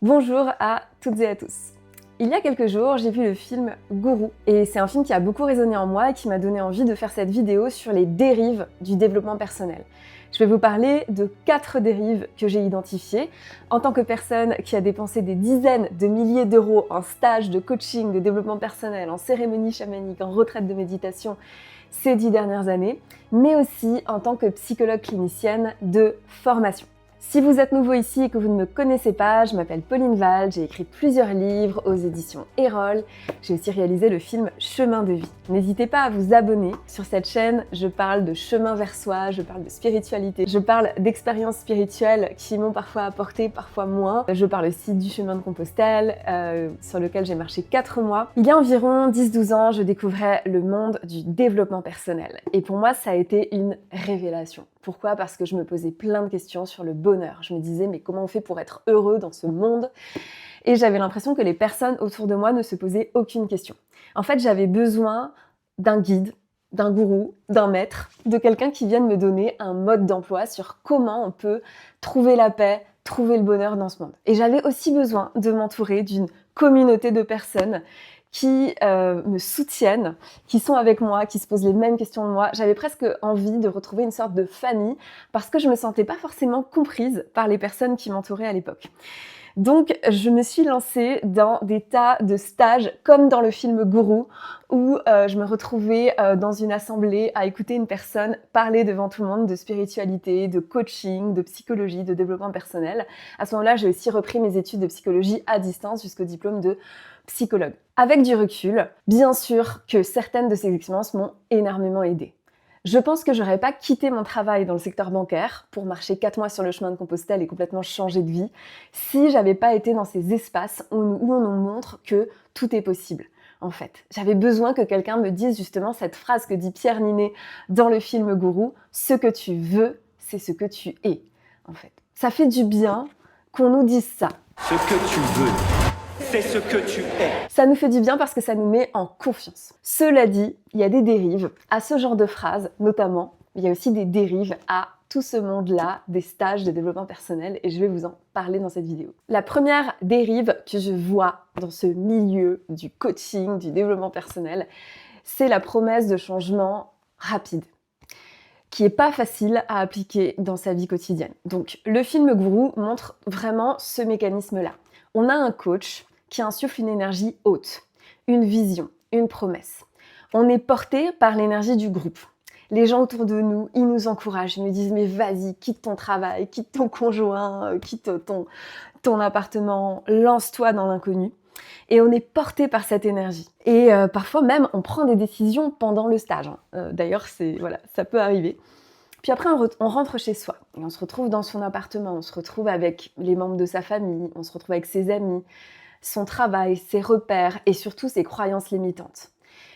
Bonjour à toutes et à tous. Il y a quelques jours, j'ai vu le film Gourou et c'est un film qui a beaucoup résonné en moi et qui m'a donné envie de faire cette vidéo sur les dérives du développement personnel. Je vais vous parler de 4 dérives que j'ai identifiées. En tant que personne qui a dépensé des dizaines de milliers d'euros en stages de coaching, de développement personnel, en cérémonie chamanique, en retraite de méditation ces 10 dernières années, mais aussi en tant que psychologue clinicienne de formation. Si vous êtes nouveau ici et que vous ne me connaissez pas, je m'appelle Pauline Val, j'ai écrit plusieurs livres aux éditions Erol, j'ai aussi réalisé le film Chemin de vie. N'hésitez pas à vous abonner. Sur cette chaîne, je parle de chemin vers soi, je parle de spiritualité, je parle d'expériences spirituelles qui m'ont parfois apporté, parfois moins. Je parle aussi du chemin de Compostelle, sur lequel j'ai marché 4 mois. Il y a environ 10-12 ans, je découvrais le monde du développement personnel. Et pour moi, ça a été une révélation. Pourquoi ? Parce que je me posais plein de questions sur le bonheur. Je me disais, mais comment on fait pour être heureux dans ce monde ? Et j'avais l'impression que les personnes autour de moi ne se posaient aucune question. En fait, j'avais besoin d'un guide, d'un gourou, d'un maître, de quelqu'un qui vienne me donner un mode d'emploi sur comment on peut trouver la paix, trouver le bonheur dans ce monde. Et j'avais aussi besoin de m'entourer d'une communauté de personnes qui me soutiennent, qui sont avec moi, qui se posent les mêmes questions que moi. J'avais presque envie de retrouver une sorte de famille parce que je me sentais pas forcément comprise par les personnes qui m'entouraient à l'époque. Donc, je me suis lancée dans des tas de stages, comme dans le film Gourou, où je me retrouvais dans une assemblée à écouter une personne parler devant tout le monde de spiritualité, de coaching, de psychologie, de développement personnel. À ce moment-là, j'ai aussi repris mes études de psychologie à distance jusqu'au diplôme de psychologue. Avec du recul, bien sûr que certaines de ces expériences m'ont énormément aidée. Je pense que j'aurais pas quitté mon travail dans le secteur bancaire pour marcher 4 mois sur le chemin de Compostelle et complètement changer de vie si j'avais pas été dans ces espaces où on nous montre que tout est possible. En fait, j'avais besoin que quelqu'un me dise justement cette phrase que dit Pierre Ninet dans le film Gourou, « Ce que tu veux, c'est ce que tu es ». En fait, ça fait du bien qu'on nous dise ça. Ce que tu veux, c'est ce que tu es. Ça nous fait du bien parce que ça nous met en confiance. Cela dit, il y a des dérives à ce genre de phrases, notamment. Il y a aussi des dérives à tout ce monde-là, des stages de développement personnel, et je vais vous en parler dans cette vidéo. La première dérive que je vois dans ce milieu du coaching, du développement personnel, c'est la promesse de changement rapide, qui est pas facile à appliquer dans sa vie quotidienne. Donc, le film Gourou montre vraiment ce mécanisme-là. On a un coach qui insuffle une énergie haute, une vision, une promesse. On est porté par l'énergie du groupe. Les gens autour de nous, ils nous encouragent, ils nous disent « mais vas-y, quitte ton travail, quitte ton conjoint, quitte ton appartement, lance-toi dans l'inconnu ». Et on est porté par cette énergie. Et parfois même, on prend des décisions pendant le stage. D'ailleurs, ça peut arriver. Puis après, on rentre chez soi et on se retrouve dans son appartement, on se retrouve avec les membres de sa famille, on se retrouve avec ses amis, son travail, ses repères et surtout ses croyances limitantes.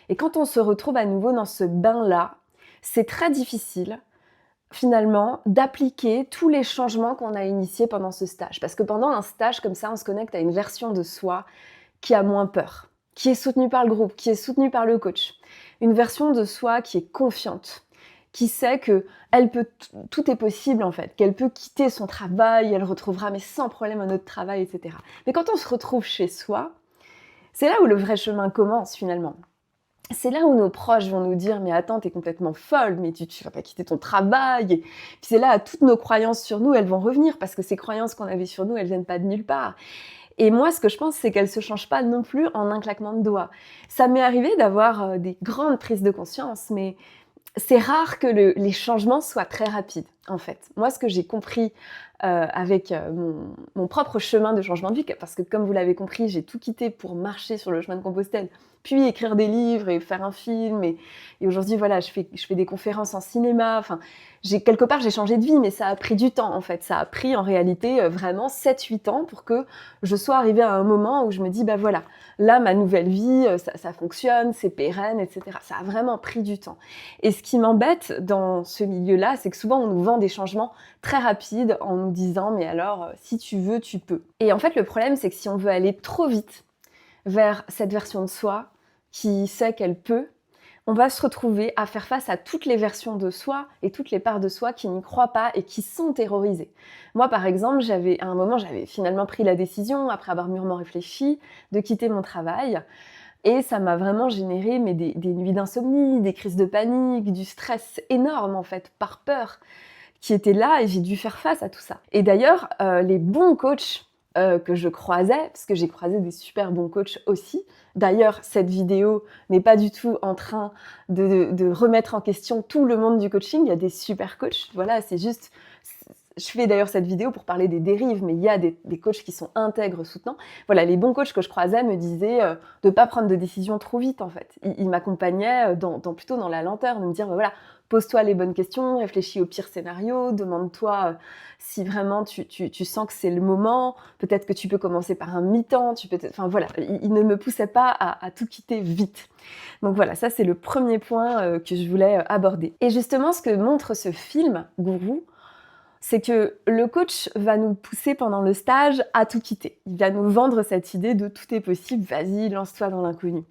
Et quand on se retrouve à nouveau dans ce bain-là, c'est très difficile finalement d'appliquer tous les changements qu'on a initiés pendant ce stage. Parce que pendant un stage comme ça, on se connecte à une version de soi qui a moins peur, qui est soutenue par le groupe, qui est soutenue par le coach. Une version de soi qui est confiante, qui sait que tout est possible en fait, qu'elle peut quitter son travail, elle retrouvera mais sans problème un autre travail, etc. Mais quand on se retrouve chez soi, c'est là où le vrai chemin commence finalement. C'est là où nos proches vont nous dire « mais attends, t'es complètement folle, mais tu vas pas quitter ton travail ». Et puis c'est là, toutes nos croyances sur nous, elles vont revenir parce que ces croyances qu'on avait sur nous, elles viennent pas de nulle part. Et moi, ce que je pense, c'est qu'elles se changent pas non plus en un claquement de doigts. Ça m'est arrivé d'avoir des grandes prises de conscience, mais c'est rare que les changements soient très rapides, en fait. Moi, ce que j'ai compris avec mon propre chemin de changement de vie, parce que comme vous l'avez compris, j'ai tout quitté pour marcher sur le chemin de Compostelle, puis écrire des livres et faire un film. Et aujourd'hui, voilà, je fais des conférences en cinéma. Enfin, quelque part, j'ai changé de vie, mais ça a pris du temps, en fait. Ça a pris, en réalité, vraiment 7-8 ans pour que je sois arrivée à un moment où je me dis, bah voilà, là, ma nouvelle vie, ça fonctionne, c'est pérenne, etc. Ça a vraiment pris du temps. Et ce qui m'embête dans ce milieu-là, c'est que souvent, on nous vend des changements très rapides en nous disant, mais alors, si tu veux, tu peux. Et en fait, le problème, c'est que si on veut aller trop vite vers cette version de soi qui sait qu'elle peut, on va se retrouver à faire face à toutes les versions de soi et toutes les parts de soi qui n'y croient pas et qui sont terrorisées. Moi, par exemple, à un moment, j'avais finalement pris la décision, après avoir mûrement réfléchi, de quitter mon travail. Et ça m'a vraiment généré des nuits d'insomnie, des crises de panique, du stress énorme en fait, par peur, qui était là et j'ai dû faire face à tout ça. Et d'ailleurs, les bons coachs que je croisais, parce que j'ai croisé des super bons coachs aussi. D'ailleurs, cette vidéo n'est pas du tout en train de remettre en question tout le monde du coaching. Il y a des super coachs. Voilà, c'est juste... Je fais d'ailleurs cette vidéo pour parler des dérives, mais il y a des coachs qui sont intègres, soutenants. Voilà, les bons coachs que je croisais me disaient de ne pas prendre de décisions trop vite, en fait. Ils m'accompagnaient plutôt dans la lenteur, de me dire, voilà, pose-toi les bonnes questions, réfléchis au pire scénario, demande-toi si vraiment tu sens que c'est le moment, peut-être que tu peux commencer par un mi-temps, enfin voilà, ils ne me poussaient pas à tout quitter vite. Donc voilà, ça c'est le premier point que je voulais aborder. Et justement, ce que montre ce film, Gourou, c'est que le coach va nous pousser pendant le stage à tout quitter. Il va nous vendre cette idée de tout est possible, vas-y, lance-toi dans l'inconnu.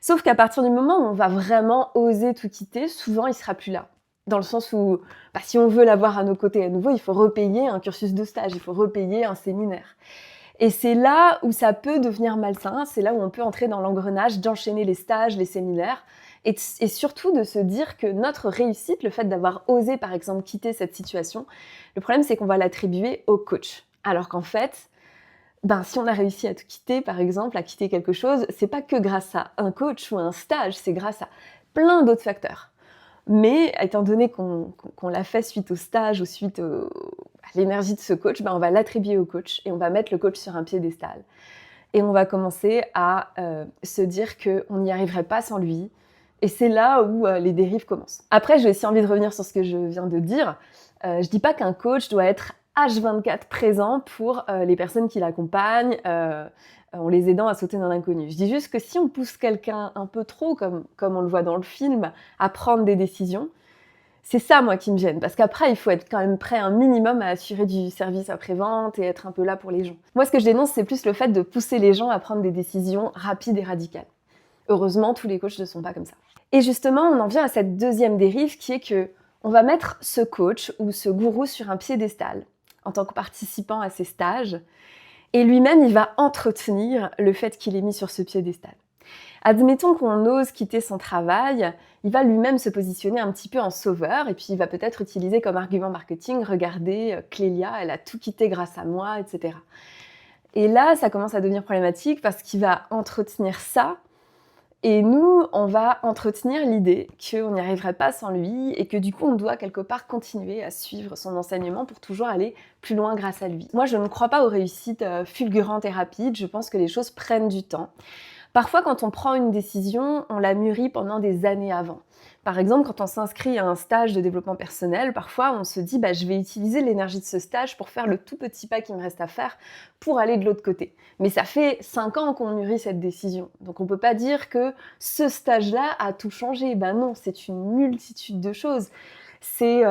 Sauf qu'à partir du moment où on va vraiment oser tout quitter, souvent il sera plus là. Dans le sens où, si on veut l'avoir à nos côtés à nouveau, il faut repayer un cursus de stage, il faut repayer un séminaire. Et c'est là où ça peut devenir malsain, c'est là où on peut entrer dans l'engrenage d'enchaîner les stages, les séminaires, et surtout de se dire que notre réussite, le fait d'avoir osé par exemple quitter cette situation, le problème c'est qu'on va l'attribuer au coach. Alors qu'en fait, si on a réussi à tout quitter, par exemple, à quitter quelque chose, c'est pas que grâce à un coach ou à un stage, c'est grâce à plein d'autres facteurs. Mais étant donné qu'on l'a fait suite au stage ou suite à l'énergie de ce coach, on va l'attribuer au coach et on va mettre le coach sur un piédestal. Et on va commencer à se dire qu'on n'y arriverait pas sans lui. Et c'est là où les dérives commencent. Après, j'ai aussi envie de revenir sur ce que je viens de dire. Je dis pas qu'un coach doit être H24 présent pour les personnes qui l'accompagnent, en les aidant à sauter dans l'inconnu. Je dis juste que si on pousse quelqu'un un peu trop, comme on le voit dans le film, à prendre des décisions, c'est ça, moi, qui me gêne. Parce qu'après, il faut être quand même prêt un minimum à assurer du service après-vente et être un peu là pour les gens. Moi, ce que je dénonce, c'est plus le fait de pousser les gens à prendre des décisions rapides et radicales. Heureusement, tous les coachs ne sont pas comme ça. Et justement, on en vient à cette deuxième dérive qui est que on va mettre ce coach ou ce gourou sur un piédestal en tant que participant à ces stages et lui-même, il va entretenir le fait qu'il est mis sur ce piédestal. Admettons qu'on ose quitter son travail, il va lui-même se positionner un petit peu en sauveur et puis il va peut-être utiliser comme argument marketing, regardez, Clélia, elle a tout quitté grâce à moi, etc. Et là, ça commence à devenir problématique parce qu'il va entretenir ça. Et nous, on va entretenir l'idée qu'on n'y arriverait pas sans lui et que du coup, on doit quelque part continuer à suivre son enseignement pour toujours aller plus loin grâce à lui. Moi, je ne crois pas aux réussites fulgurantes et rapides. Je pense que les choses prennent du temps. Parfois, quand on prend une décision, on la mûrit pendant des années avant. Par exemple, quand on s'inscrit à un stage de développement personnel, parfois on se dit je vais utiliser l'énergie de ce stage pour faire le tout petit pas qui me reste à faire pour aller de l'autre côté. Mais ça fait 5 ans qu'on mûrit cette décision. Donc on ne peut pas dire que ce stage-là a tout changé. Non, c'est une multitude de choses. C'est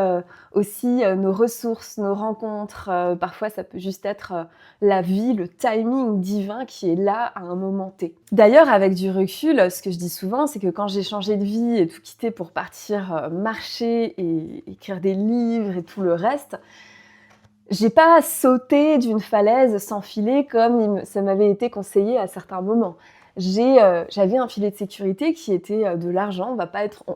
aussi nos ressources, nos rencontres. Parfois, ça peut juste être la vie, le timing divin qui est là à un moment T. D'ailleurs, avec du recul, ce que je dis souvent, c'est que quand j'ai changé de vie et tout quitté pour partir marcher et écrire des livres et tout le reste, j'ai pas sauté d'une falaise sans filet comme ça m'avait été conseillé à certains moments. J'avais un filet de sécurité qui était de l'argent.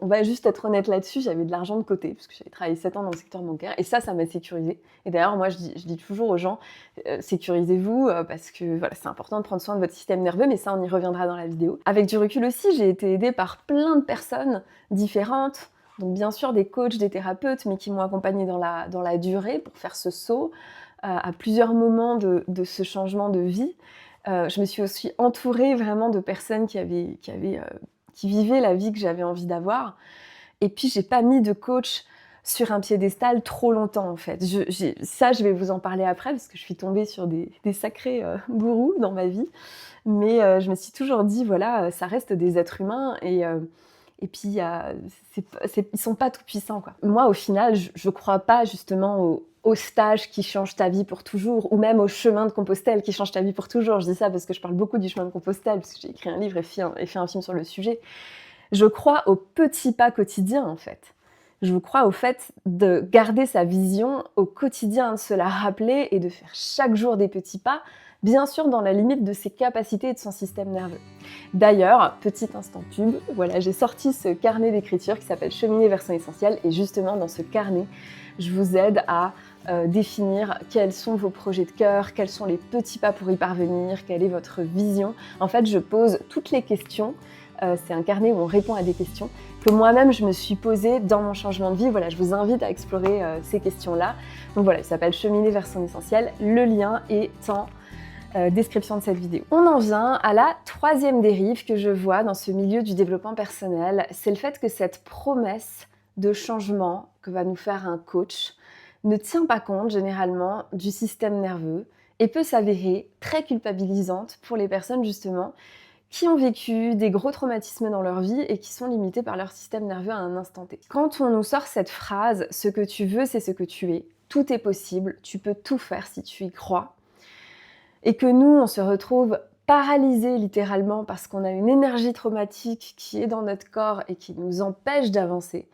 On va juste être honnête là-dessus. J'avais de l'argent de côté parce que j'avais travaillé 7 ans dans le secteur bancaire et ça m'a sécurisée. Et d'ailleurs, moi, je dis toujours aux gens, sécurisez-vous parce que voilà, c'est important de prendre soin de votre système nerveux, mais ça, on y reviendra dans la vidéo. Avec du recul aussi, j'ai été aidée par plein de personnes différentes. Donc bien sûr des coachs, des thérapeutes, mais qui m'ont accompagnée dans la durée pour faire ce saut à plusieurs moments de ce changement de vie. Je me suis aussi entourée vraiment de personnes qui vivaient la vie que j'avais envie d'avoir. Et puis, j'ai pas mis de coach sur un piédestal trop longtemps, en fait. Je vais vous en parler après, parce que je suis tombée sur des sacrés gourous dans ma vie. Mais je me suis toujours dit, voilà, ça reste des êtres humains et puis, ils sont pas tout puissants, quoi. Moi, au final, je crois pas justement au stage qui change ta vie pour toujours, ou même au chemin de Compostelle qui change ta vie pour toujours. Je dis ça parce que je parle beaucoup du chemin de Compostelle, parce que j'ai écrit un livre et fait un film sur le sujet. Je crois aux petits pas quotidiens en fait. Je crois au fait de garder sa vision au quotidien, de se la rappeler et de faire chaque jour des petits pas, bien sûr dans la limite de ses capacités et de son système nerveux. D'ailleurs, petit instant pub, voilà, j'ai sorti ce carnet d'écriture qui s'appelle Cheminer vers son essentiel et justement dans ce carnet, je vous aide à définir quels sont vos projets de cœur, quels sont les petits pas pour y parvenir, quelle est votre vision. En fait, je pose toutes les questions. C'est un carnet où on répond à des questions que moi-même je me suis posée dans mon changement de vie. Voilà, je vous invite à explorer ces questions-là. Donc voilà, il s'appelle Cheminer vers son essentiel. Le lien est en description de cette vidéo. On en vient à la troisième dérive que je vois dans ce milieu du développement personnel. C'est le fait que cette promesse de changement que va nous faire un coach ne tient pas compte généralement du système nerveux et peut s'avérer très culpabilisante pour les personnes justement qui ont vécu des gros traumatismes dans leur vie et qui sont limités par leur système nerveux à un instant T. Quand on nous sort cette phrase « ce que tu veux, c'est ce que tu es », tout est possible, tu peux tout faire si tu y crois, et que nous, on se retrouve paralysés littéralement parce qu'on a une énergie traumatique qui est dans notre corps et qui nous empêche d'avancer,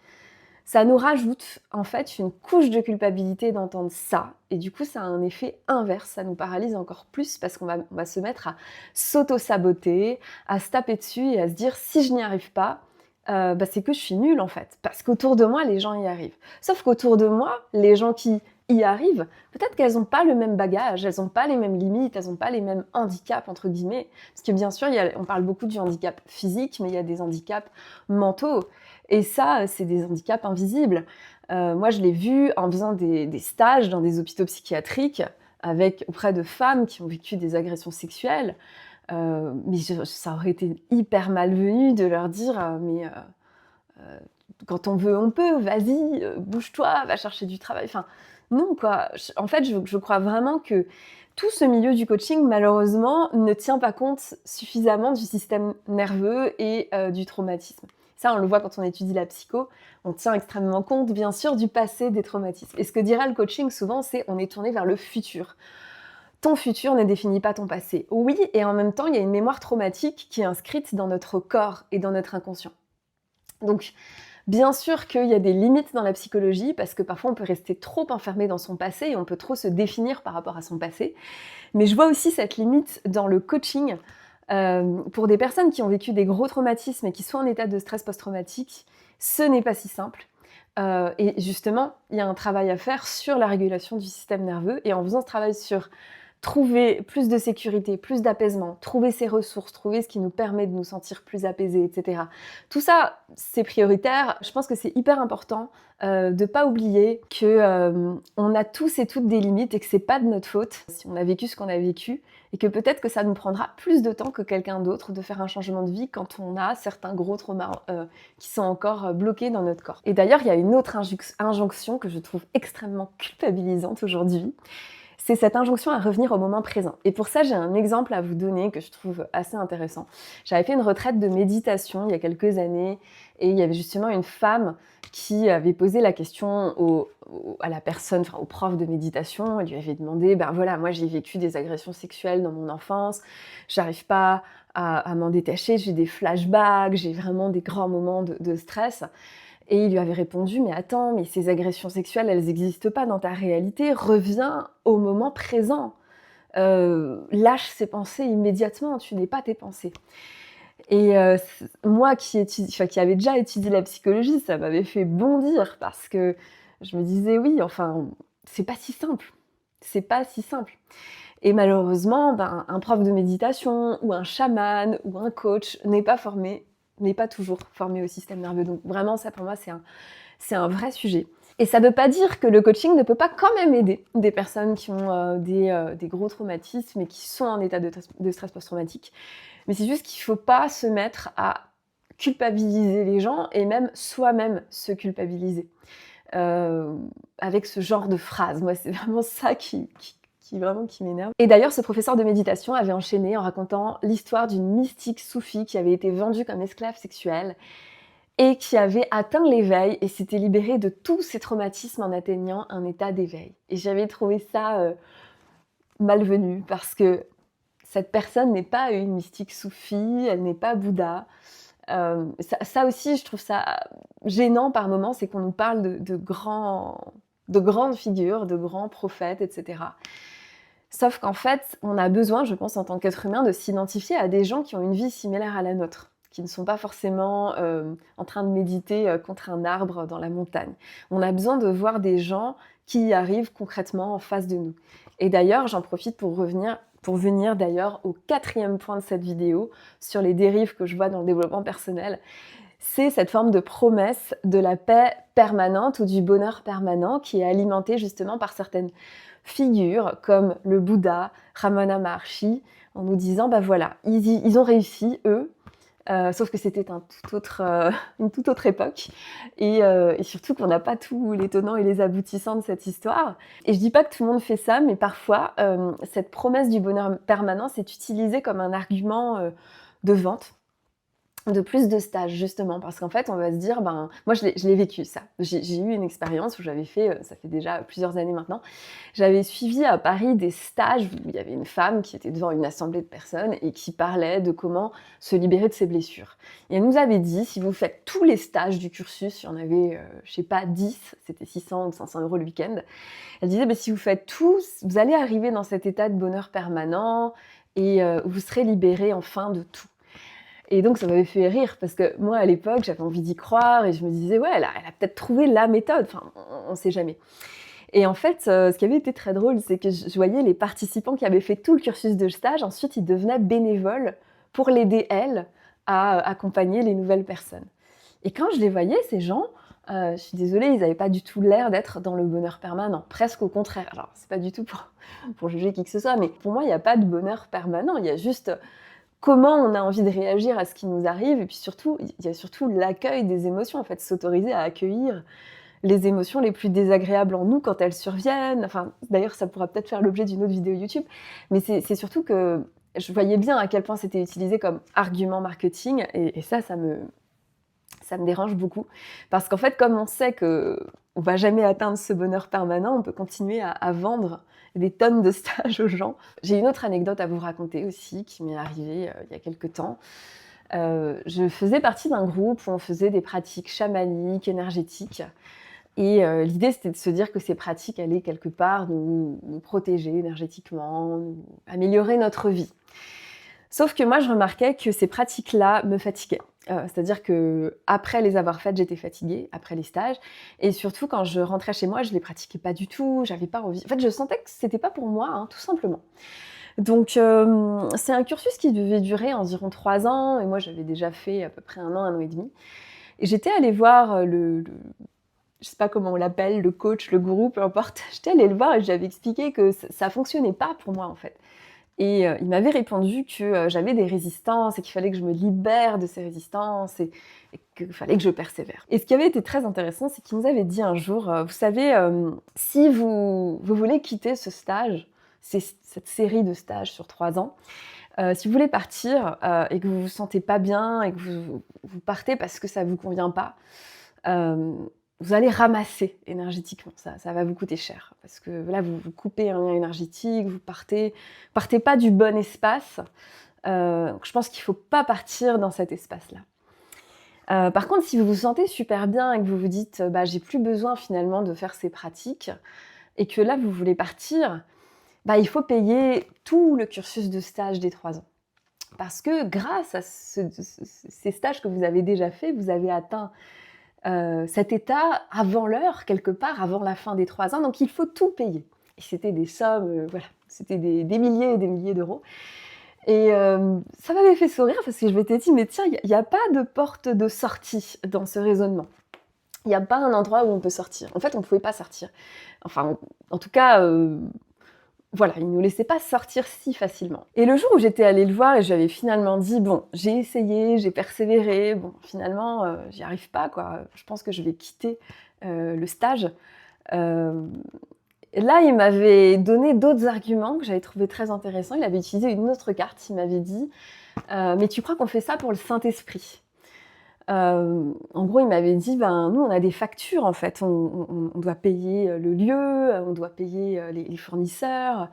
ça nous rajoute en fait une couche de culpabilité d'entendre ça. Et du coup, ça a un effet inverse, ça nous paralyse encore plus parce qu'on va se mettre à s'auto-saboter, à se taper dessus et à se dire si je n'y arrive pas, c'est que je suis nulle en fait. Parce qu'autour de moi, les gens y arrivent. Sauf qu'autour de moi, les gens qui y arrivent, peut-être qu'elles n'ont pas le même bagage, elles n'ont pas les mêmes limites, elles n'ont pas les mêmes handicaps, entre guillemets. Parce que bien sûr, on parle beaucoup du handicap physique, mais il y a des handicaps mentaux. Et ça, c'est des handicaps invisibles. Moi, je l'ai vu en faisant des stages dans des hôpitaux psychiatriques auprès de femmes qui ont vécu des agressions sexuelles. Mais ça aurait été hyper malvenu de leur dire quand on veut, on peut, vas-y, bouge-toi, va chercher du travail. Enfin, non, quoi. En fait, je crois vraiment que tout ce milieu du coaching, malheureusement, ne tient pas compte suffisamment du système nerveux et du traumatisme. Ça, on le voit quand on étudie la psycho, on tient extrêmement compte, bien sûr, du passé des traumatismes. Et ce que dira le coaching, souvent, c'est on est tourné vers le futur. Ton futur ne définit pas ton passé. Oui, et en même temps, il y a une mémoire traumatique qui est inscrite dans notre corps et dans notre inconscient. Donc, bien sûr qu'il y a des limites dans la psychologie, parce que parfois on peut rester trop enfermé dans son passé et on peut trop se définir par rapport à son passé. Mais je vois aussi cette limite dans le coaching. Pour des personnes qui ont vécu des gros traumatismes et qui sont en état de stress post-traumatique, ce n'est pas si simple. Et justement, il y a un travail à faire sur la régulation du système nerveux. Et en faisant ce travail sur trouver plus de sécurité, plus d'apaisement, trouver ses ressources, trouver ce qui nous permet de nous sentir plus apaisés, etc. Tout ça, c'est prioritaire. Je pense que c'est hyper important de ne pas oublier qu'on a tous et toutes des limites et que c'est pas de notre faute si on a vécu ce qu'on a vécu et que peut-être que ça nous prendra plus de temps que quelqu'un d'autre de faire un changement de vie quand on a certains gros traumas qui sont encore bloqués dans notre corps. Et d'ailleurs, il y a une autre injonction que je trouve extrêmement culpabilisante aujourd'hui. C'est cette injonction à revenir au moment présent. Et pour ça, j'ai un exemple à vous donner que je trouve assez intéressant. J'avais fait une retraite de méditation il y a quelques années et il y avait justement une femme qui avait posé la question à la personne, enfin au prof de méditation. Elle lui avait demandé, voilà, moi j'ai vécu des agressions sexuelles dans mon enfance, j'arrive pas à m'en détacher, j'ai des flashbacks, j'ai vraiment des grands moments de stress. Et il lui avait répondu, mais attends, mais ces agressions sexuelles, elles n'existent pas dans ta réalité, reviens au moment présent. Lâche ces pensées immédiatement, tu n'es pas tes pensées. Et moi qui avait déjà étudié la psychologie, ça m'avait fait bondir parce que je me disais, oui, enfin, c'est pas si simple. C'est pas si simple. Et malheureusement, un prof de méditation ou un chaman ou un coach n'est pas toujours formé au système nerveux. Donc vraiment, ça pour moi, c'est un vrai sujet. Et ça ne veut pas dire que le coaching ne peut pas quand même aider des personnes qui ont des gros traumatismes et qui sont en état de stress post-traumatique. Mais c'est juste qu'il ne faut pas se mettre à culpabiliser les gens et même soi-même se culpabiliser. Avec ce genre de phrases. Moi, c'est vraiment ça qui m'énerve. Et d'ailleurs, ce professeur de méditation avait enchaîné en racontant l'histoire d'une mystique soufie qui avait été vendue comme esclave sexuelle et qui avait atteint l'éveil et s'était libérée de tous ses traumatismes en atteignant un état d'éveil. Et j'avais trouvé ça malvenu parce que cette personne n'est pas une mystique soufie, elle n'est pas Bouddha, Ça aussi, je trouve ça gênant par moments, c'est qu'on nous parle de grandes figures, de grands prophètes, etc. Sauf qu'en fait, on a besoin, je pense, en tant qu'être humain, de s'identifier à des gens qui ont une vie similaire à la nôtre, qui ne sont pas forcément en train de méditer contre un arbre dans la montagne. On a besoin de voir des gens qui y arrivent concrètement en face de nous. Et d'ailleurs, j'en profite pour venir d'ailleurs au 4e point de cette vidéo sur les dérives que je vois dans le développement personnel. C'est cette forme de promesse de la paix permanente ou du bonheur permanent qui est alimentée justement par certaines figures comme le Bouddha, Ramana Maharshi, en nous disant, bah voilà, ils ont réussi, eux, sauf que c'était une toute autre époque, et surtout qu'on n'a pas tous les tenants et les aboutissants de cette histoire. Et je dis pas que tout le monde fait ça, mais parfois, cette promesse du bonheur permanent, c'est utilisé comme un argument de vente, de plus de stages, justement, parce qu'en fait, on va se dire, ben, moi, je l'ai vécu, ça. J'ai eu une expérience où j'avais fait, ça fait déjà plusieurs années maintenant, j'avais suivi à Paris des stages où il y avait une femme qui était devant une assemblée de personnes et qui parlait de comment se libérer de ses blessures. Et elle nous avait dit, si vous faites tous les stages du cursus, il y en avait, je sais pas, 10, c'était 600 ou 500 € le week-end, elle disait, ben, si vous faites tous, vous allez arriver dans cet état de bonheur permanent et vous serez libérés enfin de tout. Et donc, ça m'avait fait rire parce que moi, à l'époque, j'avais envie d'y croire et je me disais, ouais, elle a peut-être trouvé la méthode. Enfin, on ne sait jamais. Et en fait, ce qui avait été très drôle, c'est que je voyais les participants qui avaient fait tout le cursus de stage. Ensuite, ils devenaient bénévoles pour l'aider, elle, à accompagner les nouvelles personnes. Et quand je les voyais, ces gens, je suis désolée, ils n'avaient pas du tout l'air d'être dans le bonheur permanent. Presque au contraire. Alors, c'est pas du tout pour juger qui que ce soit, mais pour moi, il n'y a pas de bonheur permanent. Il y a juste comment on a envie de réagir à ce qui nous arrive, et puis surtout, il y a surtout l'accueil des émotions, en fait, s'autoriser à accueillir les émotions les plus désagréables en nous quand elles surviennent. Enfin, d'ailleurs, ça pourra peut-être faire l'objet d'une autre vidéo YouTube, mais c'est surtout que je voyais bien à quel point c'était utilisé comme argument marketing, et ça me dérange beaucoup, parce qu'en fait, comme on sait qu'on ne va jamais atteindre ce bonheur permanent, on peut continuer à vendre des tonnes de stages aux gens. J'ai une autre anecdote à vous raconter aussi, qui m'est arrivée il y a quelques temps. Je faisais partie d'un groupe où on faisait des pratiques chamaniques, énergétiques, et l'idée, c'était de se dire que ces pratiques allaient quelque part nous protéger énergétiquement, améliorer notre vie. Sauf que moi, je remarquais que ces pratiques-là me fatiguaient. C'est-à-dire qu'après les avoir faites, j'étais fatiguée, après les stages. Et surtout, quand je rentrais chez moi, je les pratiquais pas du tout, j'avais pas envie. En fait, je sentais que c'était pas pour moi, hein, tout simplement. Donc, c'est un cursus qui devait durer environ 3 ans, et moi, j'avais déjà fait à peu près 1 an et demi. Et j'étais allée voir je sais pas comment on l'appelle, le coach, le gourou, peu importe. J'étais allée le voir et je lui avais expliqué que ça fonctionnait pas pour moi, en fait. Et il m'avait répondu que j'avais des résistances et qu'il fallait que je me libère de ces résistances et qu'il fallait que je persévère. Et ce qui avait été très intéressant, c'est qu'il nous avait dit un jour, vous savez, si vous voulez quitter ce stage, cette série de stages sur 3 ans, si vous voulez partir et que vous vous sentez pas bien et que vous partez parce que ça vous convient pas, vous allez ramasser énergétiquement, ça va vous coûter cher. Parce que là, vous coupez un lien énergétique, vous partez pas du bon espace. Donc je pense qu'il ne faut pas partir dans cet espace-là. Par contre, si vous vous sentez super bien et que vous vous dites bah, j'ai plus besoin finalement de faire ces pratiques, et que là, vous voulez partir, bah, il faut payer tout le cursus de stage des 3 ans. Parce que grâce à ces stages que vous avez déjà faits, vous avez atteint cet état avant l'heure, quelque part, avant la fin des 3 ans, donc il faut tout payer. Et c'était des sommes, voilà, c'était des milliers et des milliers d'euros. Et ça m'avait fait sourire parce que je m'étais dit, mais tiens, il n'y a pas de porte de sortie dans ce raisonnement. Il n'y a pas un endroit où on peut sortir. En fait, on ne pouvait pas sortir. Enfin, en tout cas, voilà, il ne nous laissait pas sortir si facilement. Et le jour où j'étais allée le voir et j'avais finalement dit, bon, j'ai essayé, j'ai persévéré, bon, finalement, j'y arrive pas, quoi. Je pense que je vais quitter le stage. Et là, il m'avait donné d'autres arguments que j'avais trouvé très intéressants. Il avait utilisé une autre carte. Il m'avait dit, mais tu crois qu'on fait ça pour le Saint-Esprit ? En gros, il m'avait dit, ben, nous, on a des factures, en fait. On doit payer le lieu, on doit payer les fournisseurs.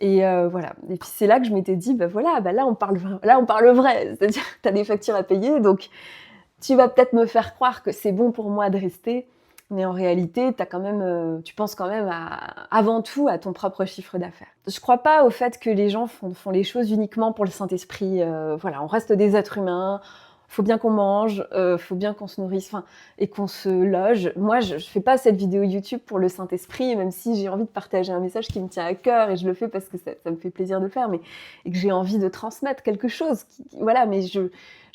Et voilà. Et puis c'est là que je m'étais dit, bah voilà, bah là on parle vrai. C'est-à-dire que tu as des factures à payer, donc tu vas peut-être me faire croire que c'est bon pour moi de rester, mais en réalité, tu penses quand même avant tout à ton propre chiffre d'affaires. Je crois pas au fait que les gens font les choses uniquement pour le Saint-Esprit. Voilà, on reste des êtres humains. Faut bien qu'on mange, faut bien qu'on se nourrisse, et qu'on se loge. Moi, je fais pas cette vidéo YouTube pour le Saint-Esprit, même si j'ai envie de partager un message qui me tient à cœur, et je le fais parce que ça me fait plaisir de le faire, et que j'ai envie de transmettre quelque chose. Voilà, mais je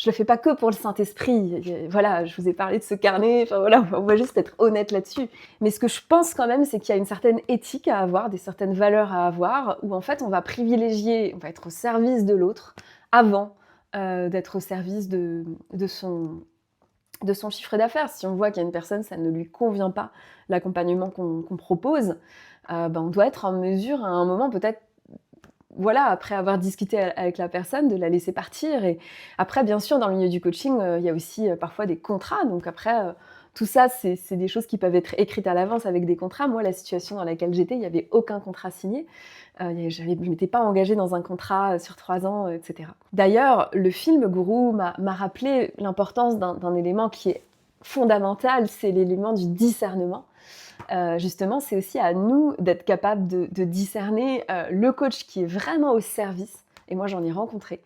le fais pas que pour le Saint-Esprit. Voilà, je vous ai parlé de ce carnet, voilà, on va juste être honnête là-dessus. Mais ce que je pense quand même, c'est qu'il y a une certaine éthique à avoir, des certaines valeurs à avoir, où en fait, on va être au service de l'autre avant d'être au service de son chiffre d'affaires. Si on voit qu'il y a une personne, ça ne lui convient pas, l'accompagnement qu'on propose, on doit être en mesure, à un moment, peut-être, voilà, après avoir discuté avec la personne, de la laisser partir. Et après, bien sûr, dans le milieu du coaching, il y a aussi parfois des contrats. Donc après, tout ça, c'est des choses qui peuvent être écrites à l'avance avec des contrats. Moi, la situation dans laquelle j'étais, il n'y avait aucun contrat signé. Je ne m'étais pas engagée dans un contrat sur 3 ans, etc. D'ailleurs, le film Gourou m'a rappelé l'importance d'un élément qui est fondamental, c'est l'élément du discernement. Justement, c'est aussi à nous d'être capables de discerner le coach qui est vraiment au service. Et moi, j'en ai rencontré.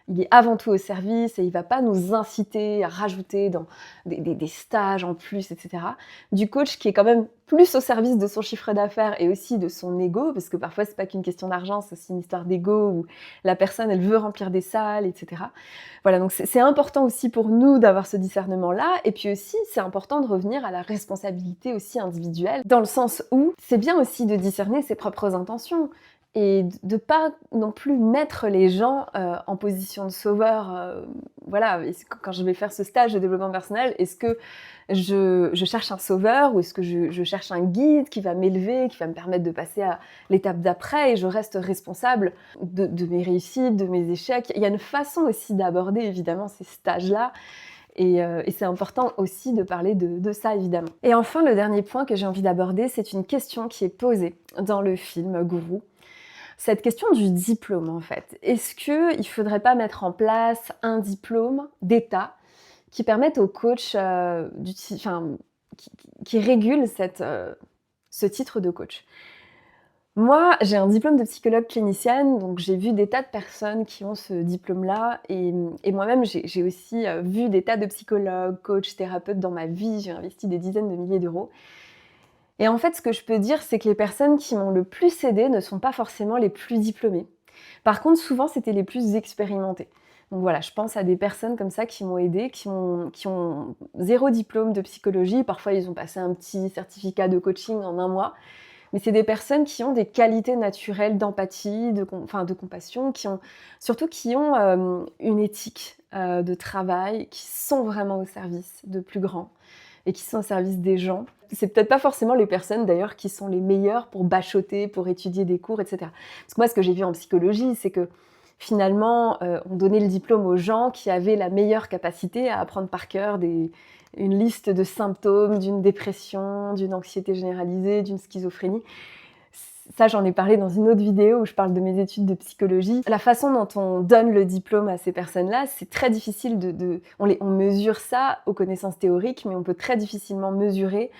Il est avant tout au service et il ne va pas nous inciter à rajouter dans des stages en plus, etc. Du coach qui est quand même plus au service de son chiffre d'affaires et aussi de son ego, parce que parfois, ce n'est pas qu'une question d'argent, c'est aussi une histoire d'ego où la personne, elle veut remplir des salles, etc. Voilà, donc c'est important aussi pour nous d'avoir ce discernement-là. Et puis aussi, c'est important de revenir à la responsabilité aussi individuelle, dans le sens où c'est bien aussi de discerner ses propres intentions et de pas non plus mettre les gens en position de sauveur. Voilà, quand je vais faire ce stage de développement personnel, est-ce que je cherche un sauveur ou est-ce que je cherche un guide qui va m'élever, qui va me permettre de passer à l'étape d'après et je reste responsable de mes réussites, de mes échecs. Il y a une façon aussi d'aborder évidemment ces stages-là. Et c'est important aussi de parler de ça, évidemment. Et enfin, le dernier point que j'ai envie d'aborder, c'est une question qui est posée dans le film Gourou. Cette question du diplôme, en fait. Est-ce qu'il ne faudrait pas mettre en place un diplôme d'État qui permette aux coachs, qui régule ce titre de coach? Moi, j'ai un diplôme de psychologue clinicienne, donc j'ai vu des tas de personnes qui ont ce diplôme-là. Et moi-même, j'ai aussi vu des tas de psychologues, coachs, thérapeutes dans ma vie. J'ai investi des dizaines de milliers d'euros. Et en fait, ce que je peux dire, c'est que les personnes qui m'ont le plus aidée ne sont pas forcément les plus diplômées. Par contre, souvent, c'était les plus expérimentées. Donc voilà, je pense à des personnes comme ça qui m'ont aidée, qui ont 0 diplôme de psychologie. Parfois, ils ont passé un petit certificat de coaching en 1 mois. Mais c'est des personnes qui ont des qualités naturelles d'empathie, de compassion, surtout qui ont une éthique de travail, qui sont vraiment au service de plus grands et qui sont au service des gens. C'est peut-être pas forcément les personnes d'ailleurs qui sont les meilleures pour bachoter, pour étudier des cours, etc. Parce que moi, ce que j'ai vu en psychologie, c'est que finalement, on donnait le diplôme aux gens qui avaient la meilleure capacité à apprendre par cœur une liste de symptômes d'une dépression, d'une anxiété généralisée, d'une schizophrénie. Ça, j'en ai parlé dans une autre vidéo où je parle de mes études de psychologie. La façon dont on donne le diplôme à ces personnes-là, c'est très difficile on mesure ça aux connaissances théoriques, mais on peut très difficilement mesurer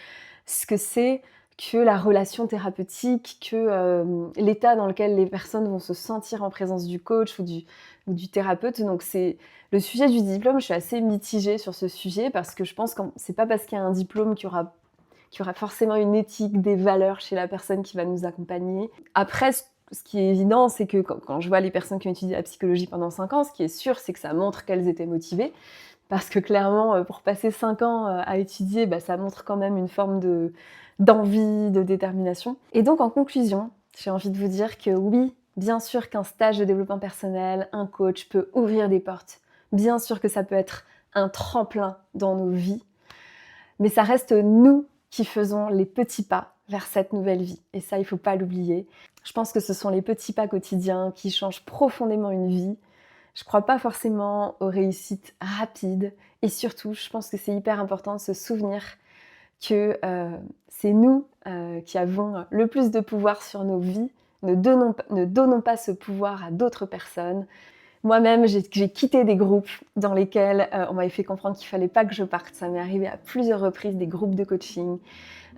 ce que c'est que la relation thérapeutique, que l'état dans lequel les personnes vont se sentir en présence du coach ou du thérapeute. Donc c'est le sujet du diplôme, je suis assez mitigée sur ce sujet parce que je pense que c'est pas parce qu'il y a un diplôme qu'il y aura forcément une éthique, des valeurs chez la personne qui va nous accompagner. Après, ce qui est évident, c'est que quand je vois les personnes qui ont étudié la psychologie pendant 5 ans, ce qui est sûr, c'est que ça montre qu'elles étaient motivées. Parce que clairement, pour passer 5 ans à étudier, ça montre quand même une forme d'envie, de détermination. Et donc, en conclusion, j'ai envie de vous dire que oui, bien sûr qu'un stage de développement personnel, un coach peut ouvrir des portes. Bien sûr que ça peut être un tremplin dans nos vies. Mais ça reste nous qui faisons les petits pas vers cette nouvelle vie. Et ça, il ne faut pas l'oublier. Je pense que ce sont les petits pas quotidiens qui changent profondément une vie. Je ne crois pas forcément aux réussites rapides. Et surtout, je pense que c'est hyper important de se souvenir que c'est nous qui avons le plus de pouvoir sur nos vies, ne donnons pas ce pouvoir à d'autres personnes. Moi-même, j'ai quitté des groupes dans lesquels on m'avait fait comprendre qu'il fallait pas que je parte. Ça m'est arrivé à plusieurs reprises, des groupes de coaching.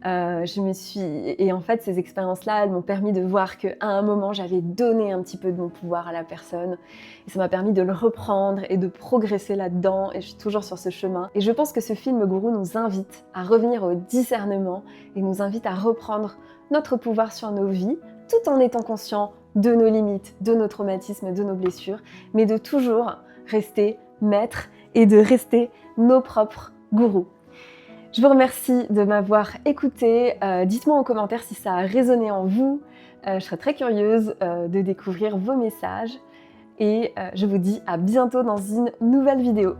Et en fait, ces expériences-là, elles m'ont permis de voir qu'à un moment, j'avais donné un petit peu de mon pouvoir à la personne. Et ça m'a permis de le reprendre et de progresser là-dedans. Et je suis toujours sur ce chemin. Et je pense que ce film Gourou nous invite à revenir au discernement et nous invite à reprendre notre pouvoir sur nos vies, tout en étant conscient de nos limites, de nos traumatismes, de nos blessures, mais de toujours rester maître et de rester nos propres gourous. Je vous remercie de m'avoir écouté. Dites-moi en commentaire si ça a résonné en vous. Je serais très curieuse de découvrir vos messages. Et je vous dis à bientôt dans une nouvelle vidéo.